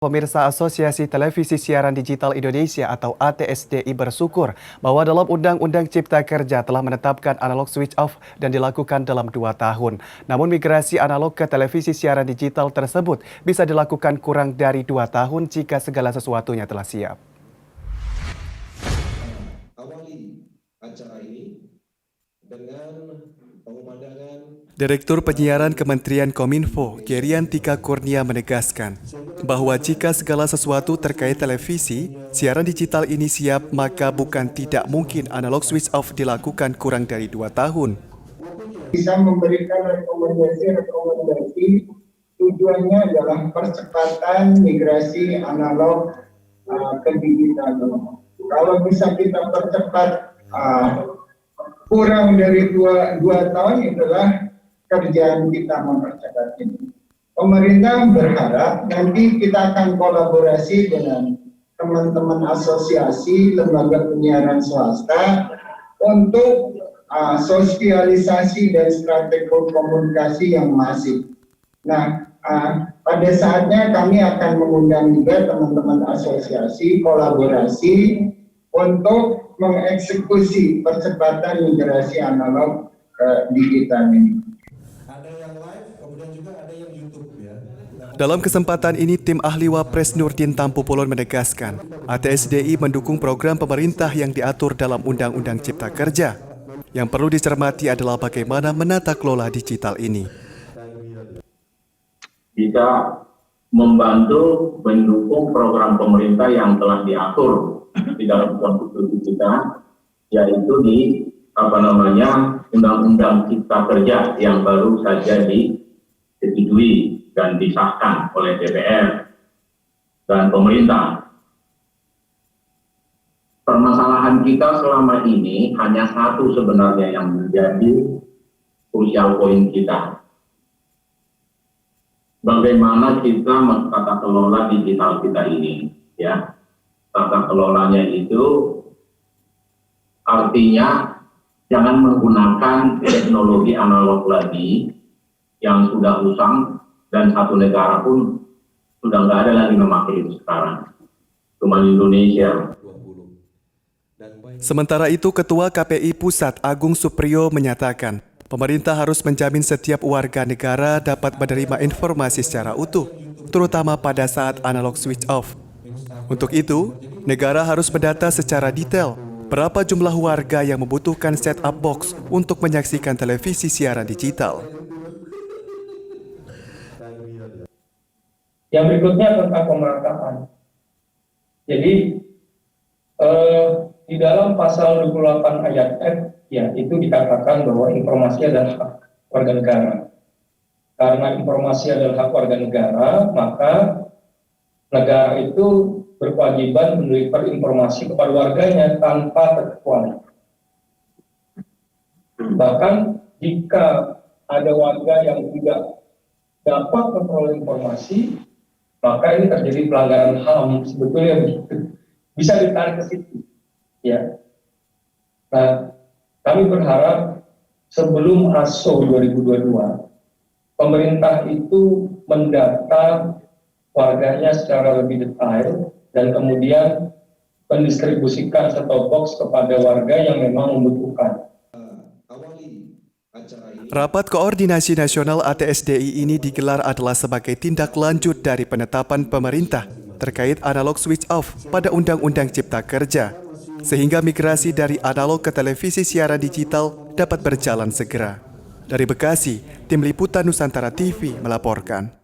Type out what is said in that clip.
Pemirsa Asosiasi Televisi Siaran Digital Indonesia atau ATSDI bersyukur bahwa dalam Undang-Undang Cipta Kerja telah menetapkan analog switch off dan dilakukan dalam 2 tahun. Namun migrasi analog ke televisi siaran digital tersebut bisa dilakukan kurang dari 2 tahun jika segala sesuatunya telah siap. Awali acara ini dengan pemandangan. Direktur Penyiaran Kementerian Kominfo, Geriantika Kurnia menegaskan bahwa jika segala sesuatu terkait televisi, siaran digital ini siap, maka bukan tidak mungkin analog switch off dilakukan kurang dari 2 tahun. Bisa memberikan rekomendasi, tujuannya adalah percepatan migrasi analog ke digital. Kalau bisa kita percepat kurang dari 2 tahun, itulah kerjaan kita mempercepat ini. Pemerintah berharap nanti kita akan kolaborasi dengan teman-teman asosiasi lembaga penyiaran swasta untuk sosialisasi dan strategi komunikasi yang masif. Nah, pada saatnya kami akan mengundang juga teman-teman asosiasi kolaborasi untuk mengeksekusi percepatan migrasi analog ke digital ini. Dalam kesempatan ini, tim ahli Wapres Nurdin Tampupolon menegaskan, ATSDI mendukung program pemerintah yang diatur dalam Undang-Undang Cipta Kerja. Yang perlu dicermati adalah bagaimana menata kelola digital ini. Bisa membantu mendukung program pemerintah yang telah diatur di dalam konstitusi kita, yaitu di Undang-Undang Cipta Kerja yang baru saja disetujui dan disahkan oleh DPR dan pemerintah. Permasalahan kita selama ini hanya satu sebenarnya yang menjadi krusial poin kita. Bagaimana kita tata kelola digital kita ini, ya. Tata kelolanya itu artinya jangan menggunakan teknologi analog lagi yang sudah usang dan satu negara pun sudah nggak ada lagi memakai itu sekarang. Cuma Indonesia. Sementara itu, Ketua KPI Pusat Agung Supriyo menyatakan, pemerintah harus menjamin setiap warga negara dapat menerima informasi secara utuh, terutama pada saat analog switch off. Untuk itu, negara harus mendata secara detail berapa jumlah warga yang membutuhkan set-up box untuk menyaksikan televisi siaran digital. Yang berikutnya tentang pemerataan. Jadi di dalam pasal 28 ayat F, ya itu dikatakan bahwa informasi adalah hak warga negara. Karena informasi adalah hak warga negara, maka negara itu berkewajiban memberikan informasi kepada warganya tanpa terkecuali. Bahkan jika ada warga yang tidak dapat memperoleh informasi, maka ini terjadi pelanggaran HAM, sebetulnya bisa ditarik ke situ, ya. Nah, kami berharap sebelum ASO 2022, pemerintah itu mendata warganya secara lebih detail dan kemudian mendistribusikan set-top box kepada warga yang memang membutuhkan. Rapat Koordinasi Nasional ATSDI ini digelar adalah sebagai tindak lanjut dari penetapan pemerintah terkait analog switch off pada Undang-Undang Cipta Kerja, sehingga migrasi dari analog ke televisi siaran digital dapat berjalan segera. Dari Bekasi, Tim Liputan Nusantara TV melaporkan.